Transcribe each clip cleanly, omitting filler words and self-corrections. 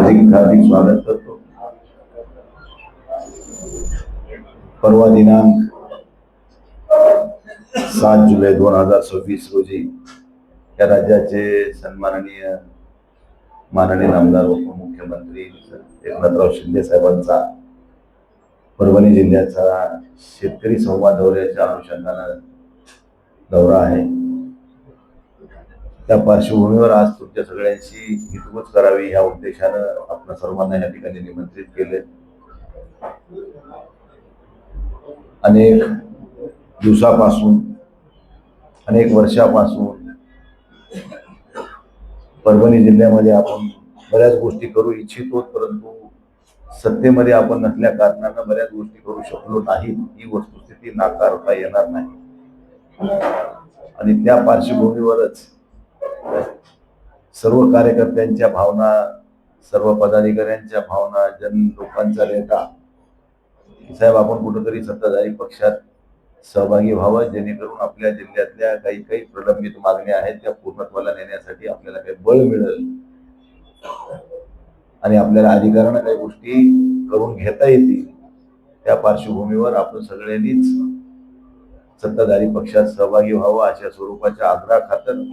हार्दिक हार्दिक स्वागत करतो। परवा दिनांक 7 जुलै 2026 रोजी या राज्याचे सन्माननीय माननीय आमदार उपमुख्यमंत्री एकनाथराव शिंदे साहेबांचा परभणी जिल्ह्याचा शेतकरी संवाद दौऱ्याच्या अनुषंगाने दौरा आहे। त्या पार्श्वभूमीवर आज तुमच्या सगळ्यांची हितगुज करावी या उद्देशानं आपण सर्वांना या ठिकाणी निमंत्रित केले। अनेक दिवसापासून अनेक वर्षापासून परभणी जिल्ह्यामध्ये आपण बऱ्याच गोष्टी करू इच्छितो, परंतु सत्तेमध्ये आपण नसल्या कारणानं बऱ्याच गोष्टी करू शकलो नाही। ही वस्तुस्थिती नाकारता येणार नाही आणि त्या पार्श्वभूमीवरच सर्व कार्यकर्त्यांच्या भावना, सर्व पदाधिकाऱ्यांच्या भावना, जन लोकांचा रेटा साहेब आपण कुठेतरी सत्ताधारी पक्षात सहभागी व्हावं, जेणेकरून आपल्या जिल्ह्यातल्या काही काही प्रलंबित मागण्या आहेत त्या पूर्णत्वाला नेण्यासाठी आपल्याला काही बळ मिळेल आणि आपल्याला अधिकारानं काही गोष्टी करून घेता येतील। त्या पार्श्वभूमीवर आपण सगळ्यांनीच सत्ताधारी पक्षात सहभागी व्हावं अशा स्वरूपाच्या आग्रहाखातर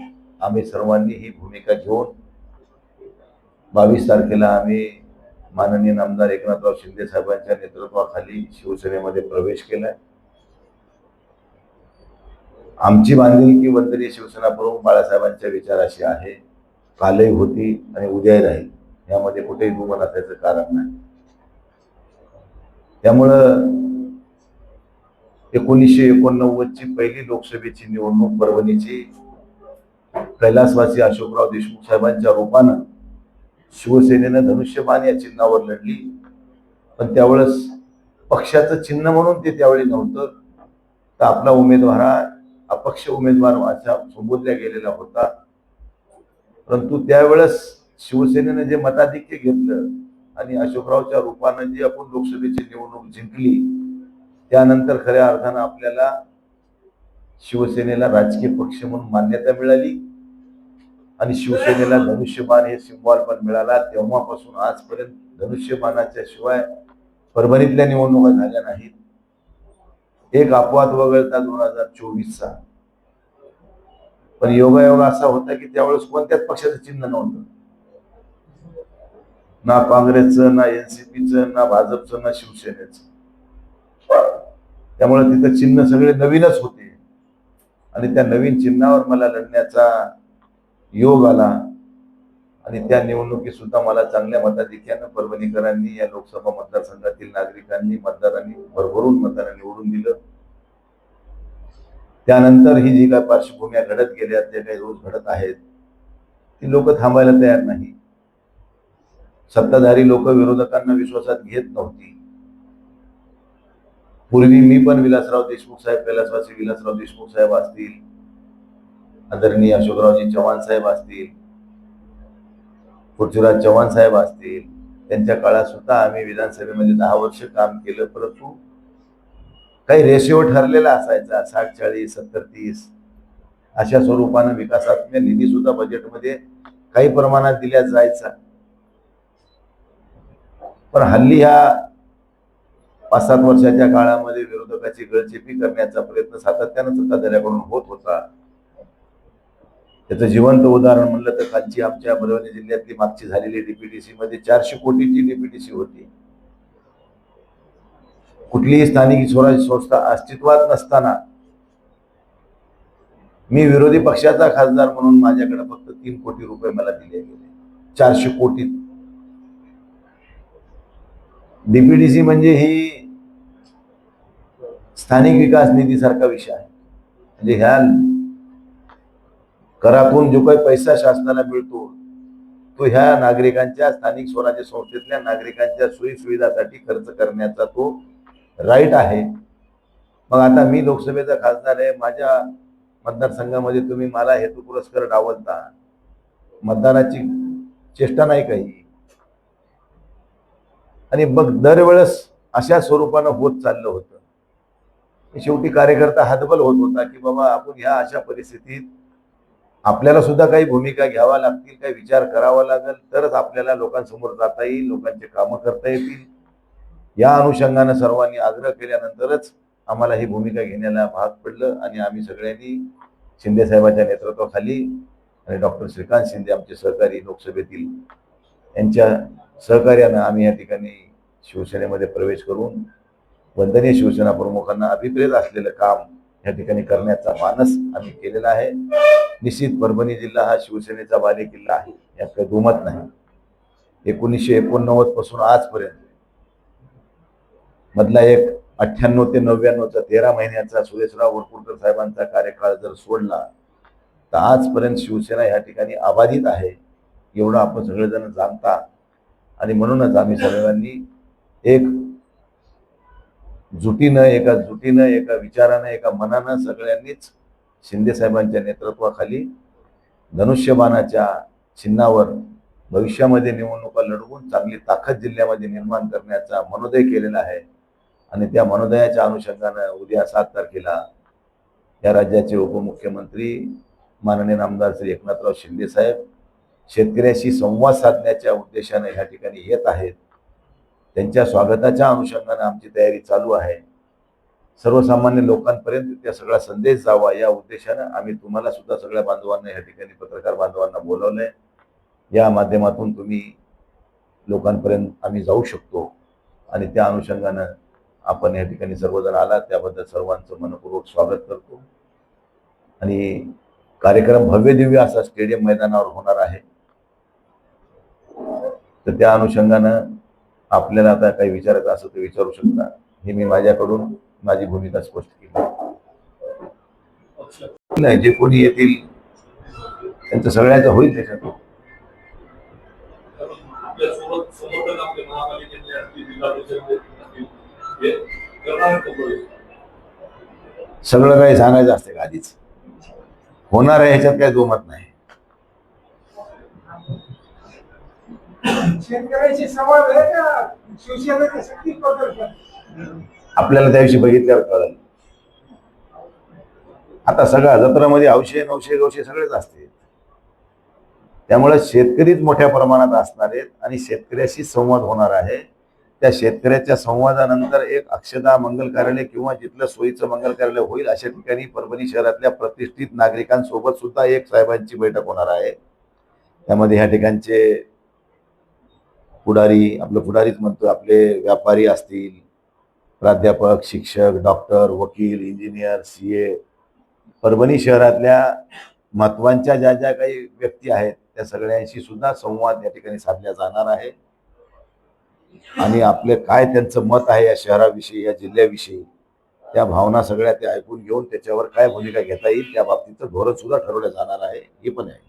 आम्ही सर्वांनी ही भूमिका घेऊन 22 तारखेला आम्ही माननीय आमदार एकनाथराव शिंदे साहेबांच्या नेतृत्वाखाली शिवसेनेमध्ये प्रवेश केलाय। आमची बांधिलकी वंदनीय शिवसेना प्रमुख बाळासाहेबांच्या विचाराशी आहे, कालही होती आणि उद्याही राहील, यामध्ये कुठेही दुमत असायचं कारण नाही। त्यामुळं 1989 ची पहिली लोकसभेची निवडणूक परभणीची कैलासवासी अशोकराव देशमुख साहेबांच्या रूपानं शिवसेनेनं धनुष्यबाण या चिन्हावर लढली, पण त्यावेळेस पक्षाचं चिन्ह म्हणून ते त्यावेळी नव्हतं, तर आपला उमेदवार हा अपक्ष उमेदवार असा संबोधला गेलेला होता। परंतु त्यावेळेस शिवसेनेनं जे मताधिक्य घेतलं आणि अशोकरावच्या रूपानं जी आपण लोकसभेची निवडणूक जिंकली, त्यानंतर खऱ्या अर्थानं आपल्याला शिवसेनेला राजकीय पक्ष म्हणून मान्यता मिळाली आणि शिवसेनेला धनुष्यबाण हे सिंबॉल पण मिळाला। तेव्हापासून आजपर्यंत धनुष्यबाणाच्या शिवाय परभणीतल्या निवडणुका झाल्या नाहीत। एक अपवाद वगळता 2024चा, पण योगायोग असा होता की त्यावेळेस कोणत्याच पक्षाचं चिन्ह नव्हतं, ना काँग्रेसचं, ना एनसीपीचं, ना भाजपचं, ना शिवसेनेचं। त्यामुळे तिथं चिन्ह सगळे नवीनच होते आणि त्या नवीन चिन्हावर मला लढण्याचा योग आला आणि त्या निवडणुकीत सुद्धा मला चांगल्या मताधिक्यानं परभणीकरांनी, या लोकसभा मतदारसंघातील नागरिकांनी, मतदारांनी भरभरून मताने निवडून दिलं। त्यानंतर ही जी काही पार्श्वभूमी घडत गेल्या, जे काही रोज घडत आहेत, ती लोक थांबायला तयार नाही। सत्ताधारी लोक विरोधकांना विश्वासात घेत नव्हती। पूर्वी मी पण विलासराव देशमुख साहेब, कैलासवासी विलासराव देशमुख साहेब असतील, आदरणीय अशोकरावजी चव्हाण साहेब असतील, पृथ्वीराज चव्हाण साहेब असतील, त्यांच्या काळात सुद्धा आम्ही विधानसभेमध्ये 10 वर्ष काम केलं, परंतु काही रेशिओ ठरलेला असायचा, 60-40, 70-30 अशा स्वरूपानं विकासात्मक निधी सुद्धा बजेटमध्ये काही प्रमाणात दिल्या जायचा। पण हल्ली ह्या 5-7 वर्षाच्या काळामध्ये विरोधकाची गळचेपी करण्याचा प्रयत्न सातत्यानं सत्ताधाऱ्याकडून होत होता। त्याचं जिवंत उदाहरण म्हणलं तर कालची आमच्या परभणी जिल्ह्यातली मागची झालेली डीपीडीसी मध्ये 400 कोटीची डीपीडीसी होती। कुठलीही स्थानिक स्वराज्य संस्था अस्तित्वात नसताना मी विरोधी पक्षाचा खासदार म्हणून माझ्याकडे फक्त 3 कोटी रुपये मला दिले गेले। 400 कोटी डीपीडीसी म्हणजे ही स्थानिक विकास निधीसारखा विषय आहे। म्हणजे ह्या करातून जो काही पैसा शासनाला मिळतो तो ह्या नागरिकांच्या, स्थानिक स्वराज्य संस्थेतल्या नागरिकांच्या सोयी सुविधासाठी खर्च करण्याचा तो राईट आहे। मग आता मी लोकसभेचा खासदार आहे, माझ्या मतदारसंघामध्ये तुम्ही मला हेतू पुरस्कार डावलता, मतदाराची चेष्टा नाही काही। आणि मग दरवेळेस अशा स्वरूपानं होत चाललं होतं। शेवटी कार्यकर्ता हतबल होत होता की बाबा आपण ह्या अशा परिस्थितीत आपल्याला सुद्धा काही भूमिका घ्यावा लागतील, काही विचार करावा लागेल, तरच आपल्याला लोकांसमोर जाता येईल, लोकांचे कामं करता येतील. या अनुषंगाने सर्वांनी आग्रह केल्यानंतरच आम्हाला ही भूमिका घेण्याला भाग पडलं आणि आम्ही सगळ्यांनी शिंदे साहेबांच्या नेतृत्वाखाली आणि डॉक्टर श्रीकांत शिंदे आमचे सहकारी लोकसभेतील यांच्या सहकार्यानं आम्ही या ठिकाणी शिवसेनेमध्ये प्रवेश करून वंदनीय शिवसेना प्रमुखांना अभिप्रेत असलेलं काम या ठिकाणी करण्याचा मानस आम्ही केलेला आहे. निश्चित परभणी जिल्हा हा शिवसेनेचा बालेकिल्ला आहे, यात काही दुमत नाही. 1989 पासून आजपर्यंत मधला एक 98 ते 99चा 13 महिन्याचा सुरेशराव वरपुडकर साहेबांचा कार्यकाळ जर सोडला तर आजपर्यंत शिवसेना या ठिकाणी अबाधित आहे, एवढं आपण सगळेजण जाणता. आणि म्हणूनच आम्ही सर्वांनी एक जुटीनं एका विचारानं एका मनानं सगळ्यांनीच शिंदे साहेबांच्या नेतृत्वाखाली धनुष्यबाणाच्या चिन्हावर भविष्यामध्ये निवडणुका लढवून चांगली ताकद जिल्ह्यामध्ये निर्माण करण्याचा मनोदय केलेला आहे. आणि त्या मनोदयाच्या अनुषंगानं उद्या 7 तारखेला या राज्याचे उपमुख्यमंत्री माननीय आमदार श्री एकनाथराव शिंदे साहेब शेतकऱ्याशी संवाद साधण्याच्या उद्देशाने या ठिकाणी येत आहेत. त्यांच्या स्वागताच्या अनुषंगाने आमची तयारी चालू आहे. सर्वसामान्य लोकांपर्यंत त्या सगळा संदेश जावा या उद्देशानं आम्ही तुम्हाला सुद्धा सगळ्या बांधवांना या ठिकाणी पत्रकार बांधवांना बोलवलंय. या माध्यमातून तुम्ही लोकांपर्यंत आम्ही जाऊ शकतो आणि त्या अनुषंगानं आपण या ठिकाणी सर्वजण आलात त्याबद्दल सर्वांचं मनपूर्वक स्वागत करतो. आणि कार्यक्रम भव्य दिव्य असा स्टेडियम मैदानावर होणार आहे. तर त्या अनुषंगानं आपल्याला आता काही विचारायचं असं ते विचारू शकता. हे मी माझ्याकडून माझी भूमिका स्पष्ट केली नाही. जे कोणी येतील त्यांचं सगळ्यांचं होईल त्याच्यात. सगळं काही सांगायचं असते का आधीच? होणार आहे ह्याच्यात काही दुमत नाही. आपल्याला त्याविषयी बघितल्यावर कळलं. आता सगळ्या जत्रामध्ये 800 900 900 सगळेच असते. त्यामुळे शेतकरीच मोठ्या प्रमाणात असणार आहेत आणि शेतकऱ्याशी संवाद होणार आहे. त्या शेतकऱ्याच्या संवादानंतर एक अक्षदा मंगल कार्यालय किंवा जिथलं सोयीचं मंगल कार्यालय होईल अशा ठिकाणी परभणी शहरातल्या प्रतिष्ठित नागरिकांसोबत सुद्धा एक साहेबांची बैठक होणार आहे. त्यामध्ये ह्या ठिकाणचे पुढारी, आपलं पुढारीच म्हणतो, आपले व्यापारी असतील, प्राध्यापक, शिक्षक, डॉक्टर, वकील, इंजिनियर, CA, परभणी शहरातल्या महत्वाच्या ज्या ज्या काही व्यक्ती आहेत त्या सगळ्यांशी सुद्धा संवाद या ठिकाणी साधला जाणार आहे. आणि आपले काय त्यांचं मत आहे या शहराविषयी, या जिल्ह्याविषयी, त्या भावना सगळ्या ते ऐकून घेऊन त्याच्यावर काय भूमिका घेता येईल त्या बाबतीचं धोरण सुद्धा ठरवलं जाणार आहे. हे पण आहे.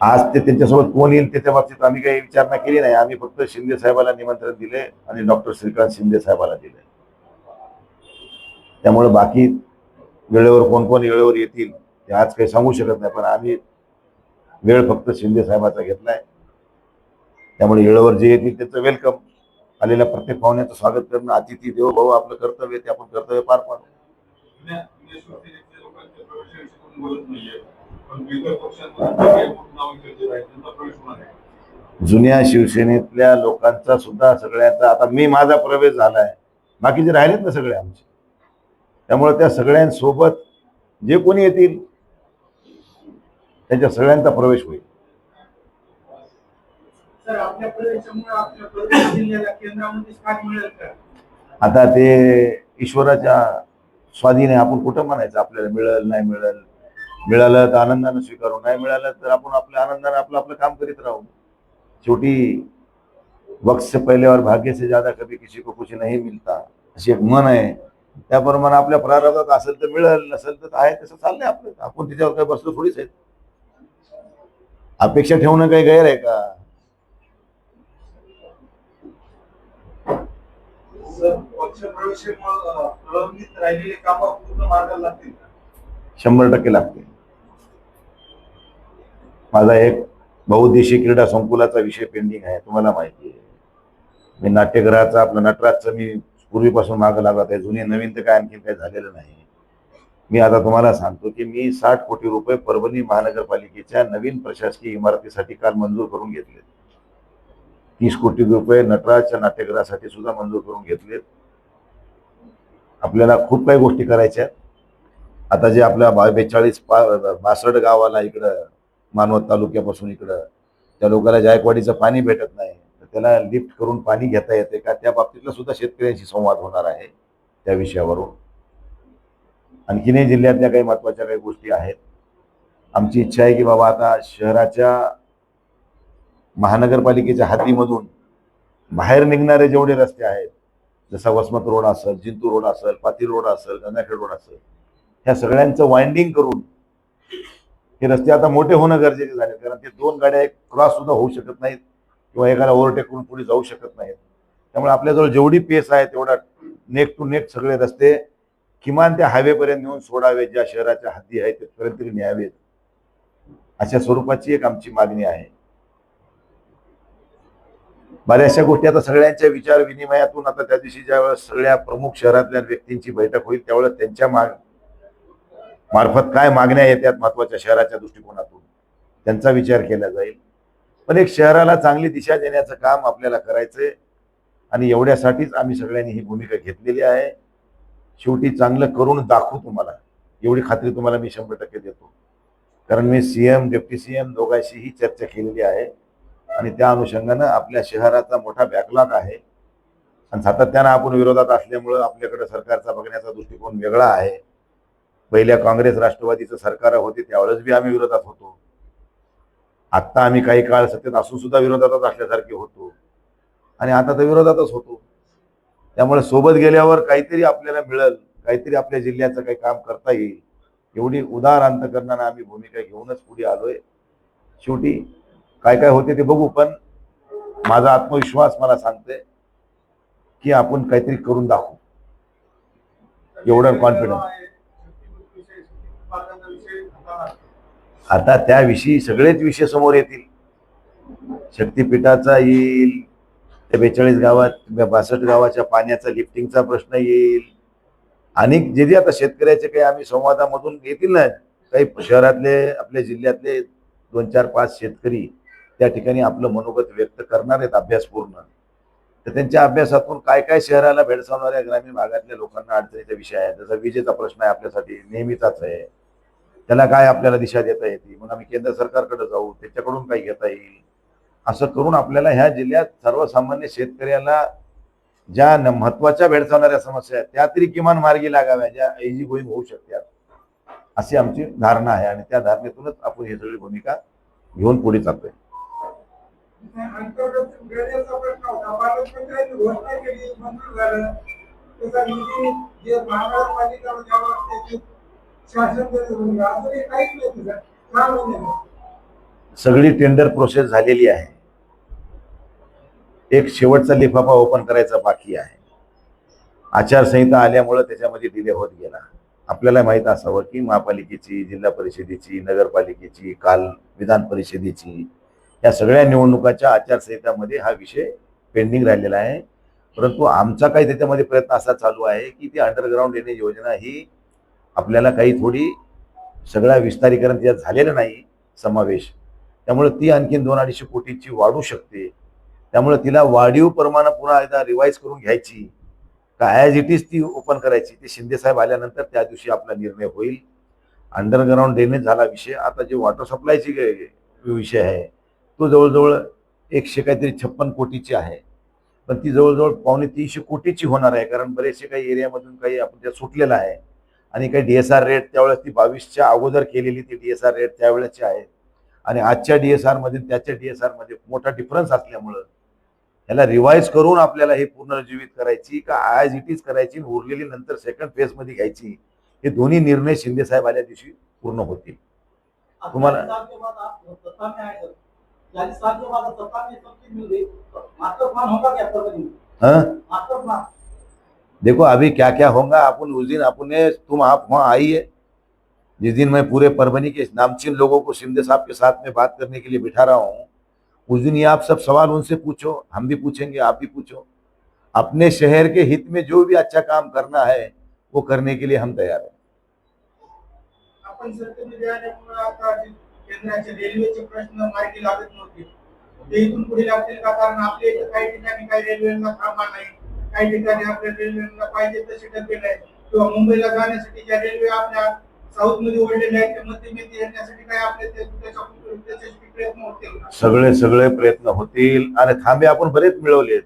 आज ते त्यांच्यासोबत कोण येईल त्याच्या बाबतीत आम्ही काही विचारणा केली नाही. आम्ही फक्त शिंदे साहेबाला निमंत्रण दिले आणि डॉक्टर श्रीकांत शिंदे साहेबाला दिले. त्यामुळे बाकी वेळेवर कोण कोण वेळेवर येतील ते आज काही सांगू शकत नाही. पण आम्ही वेळ फक्त शिंदे साहेबाचा घेतलाय. त्यामुळे वेळेवर जे येतील त्याचं वेलकम. आलेल्या प्रत्येक पाहुण्याचं स्वागत करणं, अतिथी देवो भव आपलं कर्तव्य, ते आपण कर्तव्य पार पाडू. जुन्या शिवसेनेतल्या लोकांचा सुद्धा सगळ्यांचा, आता मी माझा प्रवेश झालाय, बाकीचे राहिलेत ना सगळे आमचे. त्यामुळे त्या सगळ्यांसोबत जे कोणी येतील त्यांच्या सगळ्यांचा प्रवेश होईल. आता ते ईश्वराच्या स्वाधीन आहे. आपण कुठं म्हणायचं आपल्याला मिळेल नाही मिळेल. मिळालं तर आनंदानं स्वीकारू, नाही मिळालं तर आपण आपल्या आनंदानं आपलं आपलं काम करीत राहू. शेवटी वक्त से पहले और भाग्य से ज्यादा कभी किसी को कुछ नहीं मिलता अशी एक मन आहे. त्याप्रमाणे आपल्या प्रारब्धात असेल तर मिळेल, नसेल तर आहे तसं चाललंय आपलं. आपण त्याच्यावर काही बसलो थोडीच आहेत. अपेक्षा ठेवणं काही गैर आहे का? राहिलेले काम पूर्ण मार्गाला लागतील, 100% लागतील. माझा एक बहुउद्देशीय क्रीडा संकुलाचा विषय पेंडिंग आहे, तुम्हाला माहिती आहे. मी नाट्यगृहाचा, आपलं नटराजचं मी पूर्वीपासून मागं लागत आहे. जुने नवीन तर काय आणखी काही झालेलं नाही. मी आता तुम्हाला सांगतो की मी 60 कोटी रुपये परभणी महानगरपालिकेच्या नवीन प्रशासकीय इमारतीसाठी काल मंजूर करून घेतले. 30 कोटी रुपये नटराजच्या नाट्यगृहासाठी सुद्धा मंजूर करून घेतलेत. आपल्याला खूप काही गोष्टी करायच्या. आता जे आपल्या 62 गावाला इकडं मानवत तालुक्यापासून इकडं त्या लोकांना जायकवाडीचं पाणी भेटत नाही, तर त्याला लिफ्ट करून पाणी घेता येते का, त्या बाबतीतला सुद्धा शेतकऱ्यांशी संवाद होणार आहे त्या विषयावरून. आणखीनही जिल्ह्यातल्या काही महत्वाच्या काही गोष्टी आहेत. आमची इच्छा आहे की बाबा आता शहराच्या महानगरपालिकेच्या हद्दीमधून बाहेर निघणारे जेवढे रस्ते आहेत, जसा वसमत रोड असेल, जिंतूर रोड असेल, पाटील रोड असेल, गंगाखेड रोड असेल, ह्या सगळ्यांचं वाइंडिंग करून हे रस्ते आता मोठे होणं गरजेचे झाले. कारण ते दोन गाड्या एक क्रॉस सुद्धा होऊ शकत नाहीत किंवा एकाला ओव्हरटेक करून पुढे जाऊ शकत नाहीत. त्यामुळे आपल्याजवळ जेवढी पेस आहे तेवढा नेक टू नेक सगळे रस्ते किमान त्या हायवेपर्यंत नेऊन सोडावे, ज्या शहराच्या हद्दी आहेत तिथपर्यंत तरी न्यावेत, अशा स्वरूपाची एक आमची मागणी आहे. बऱ्याचशा गोष्टी आता सगळ्यांच्या विचार विनिमयातून आता त्या दिवशी ज्यावेळेस सगळ्या प्रमुख शहरातल्या व्यक्तींची बैठक होईल त्यावेळेस त्यांच्या मार्फत काय मागण्या येतात महत्वाच्या शहराच्या दृष्टिकोनातून त्यांचा विचार केला जाईल. पण एक शहराला चांगली दिशा देण्याचं काम आपल्याला करायचंय आणि एवढ्यासाठीच आम्ही सगळ्यांनी ही भूमिका घेतलेली आहे. शेवटी चांगलं करून दाखवू तुम्हाला, एवढी खात्री तुम्हाला मी 100% देतो. कारण मी सीएम डेप्टी सीएम दोघांशीही चर्चा केलेली आहे आणि त्या अनुषंगानं आपल्या शहराचा मोठा बॅकलॉग आहे आणि सातत्यानं आपण विरोधात असल्यामुळं आपल्याकडे सरकारचा बघण्याचा दृष्टिकोन वेगळा आहे. पहिल्या काँग्रेस राष्ट्रवादीचं सरकार होते त्यावेळेस बी आम्ही विरोधात होतो. आत्ता आम्ही काही काळ सत्तेत असून सुद्धा विरोधातच असल्यासारखे होतो आणि आता तर विरोधातच होतो. त्यामुळे सोबत गेल्यावर काहीतरी आपल्याला मिळेल, काहीतरी आपल्या जिल्ह्याचं काही काम करता येईल, एवढी उदार अंतकरणानं आम्ही भूमिका घेऊनच पुढे आलोय. शेवटी काय काय होते ते बघू, पण माझा आत्मविश्वास मला सांगते की आपण काहीतरी करून दाखवू, एवढं कॉन्फिडन्स. आता त्याविषयी सगळेच विषय समोर येतील. शक्तीपीठाचा येईल, त्या 42 गावात 62 गावाच्या पाण्याचा लिफ्टिंगचा प्रश्न येईल, आणि जे जे आता शेतकऱ्याचे काही आम्ही संवादामधून येतील ना, काही शहरातले आपल्या जिल्ह्यातले 2-4-5 शेतकरी त्या ठिकाणी आपलं मनोगत व्यक्त करणार आहेत अभ्यासपूर्ण. तर त्यांच्या अभ्यासातून काय काय शहराला भेडसावणाऱ्या ग्रामीण भागातल्या लोकांना अडचणीचा विषय आहे, जसा विजेचा प्रश्न आहे आपल्यासाठी नेहमीचाच आहे, त्याला काय आपल्याला दिशा देता येते, मग आम्ही केंद्र सरकारकडे जाऊ, त्याच्याकडून काही घेता येईल, असं करून आपल्याला ह्या जिल्ह्यात सर्वसामान्य शेतकऱ्याला ज्या महत्वाच्या भेडसावणाऱ्या समस्या आहेत त्या तरी किमान मार्गी लागाव्या, ज्या इझी गोईंग होऊ शकतात, अशी आमची धारणा आहे आणि त्या धारणेतूनच आपण ही सगळी भूमिका घेऊन पुढे चालतोय. सगळी टेंडर प्रोसेस झालेली आहे. एक शेवटचा लिफाफा ओपन करायचा बाकी आहे. आचारसंहिता आल्यामुळे त्याच्यामध्ये डिले होत गेला. आपल्याला माहित असावं की महापालिकेची, जिल्हा परिषदेची, नगरपालिकेची, काल विधान परिषदेची, या सगळ्या निवडणुकाच्या आचारसंहितामध्ये हा विषय पेंडिंग राहिलेला आहे. परंतु आमचा काही त्याच्यामध्ये प्रयत्न असा चालू आहे की ती अंडरग्राऊंड ड्रेनेज योजना ही आपल्याला काही थोडी सगळ्या विस्तारीकरण त्यात झालेलं नाही समावेश, त्यामुळे ती आणखीन 200-250 कोटीची वाढू शकते. त्यामुळे तिला वाढीव प्रमाण पुन्हा एकदा रिवाईज करून घ्यायची का ॲज इट इज ती ओपन करायची, ते शिंदे साहेब आल्यानंतर त्या दिवशी आपला निर्णय होईल. अंडरग्राऊंड ड्रेनेज झाला विषय. आता जे वॉटर सप्लायची विषय आहे तो जवळजवळ 156 कोटीची आहे, पण ती जवळजवळ 250-300 कोटीची होणार आहे. कारण बरेचसे काही एरियामधून काही आपण त्या सुटलेला आहे आणि काही DSR रेट त्यावेळेस ती 22च्या अगोदर केलेली ती DSR रेट त्यावेळेची आहे आणि आजच्या DSR मध्ये त्याच्या DSR मध्ये मोठा डिफरन्स असल्यामुळं याला रिवाइज करून आपल्याला हे पुनर्जीवित करायची का ॲज इट इज करायची, उरलेली नंतर सेकंड फेज मध्ये घ्यायची, हे दोन्ही निर्णय शिंदे साहेब आल्या दिवशी पूर्ण होतील. तुम्हाला देखो अभी क्या क्या होगा, अपन उस दिन अपने तुम आप वहाँ आइए, जिस दिन मैं पूरे परभनी के नामचीन लोगों को शिंदे साहब के साथ में बात करने के लिए बिठा रहा हूँ, उस दिन ये आप सब सवाल उनसे पूछो, हम भी पूछेंगे, आप भी पूछो. अपने शहर के हित में जो भी अच्छा काम करना है वो करने के लिए हम तैयार हैं. आपण सरकारमध्ये आल्यामुळे आता केंद्राचे रेल्वेचे प्रश्न मार्गी लागत नव्हते, ते इथून पुढे लागतील का? कारण आपल्या इथं काही ठिकाणी काही रेल्वेला थांबा नाही, काही ठिकाणी आपल्या रेल्वेला पाहिजे तसे डबे नाही, किंवा मुंबईला जाण्यासाठी ज्या रेल्वे आपल्या साऊथ मध्ये ओढलेल्या आहेत त्या मध्यमध्ये येण्यासाठी काय आपल्या त्याच्यासाठी प्रयत्न होतील का? सगळे सगळे प्रयत्न होतील आणि थांबे आपण बरेच मिळवले.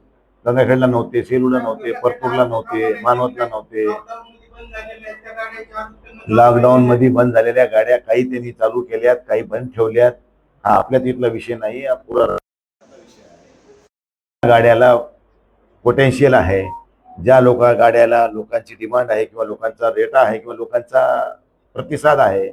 गंगाखेडला नव्हते, सेलूला नव्हते, परतूरला नव्हते, मानवतला नव्हते. लॉकडाऊन मध्ये बंद झालेल्या गाड्या काही त्यांनी चालू केल्यात, काही बंद ठेवल्यात. हा आपल्या तिथला विषय नाही, हा पुरा गाड्याला पोटेन्शियल आहे. ज्या गाड्याला लोकांची डिमांड आहे किंवा लोकांचा रेट आहे किंवा लोकांचा प्रतिसाद आहे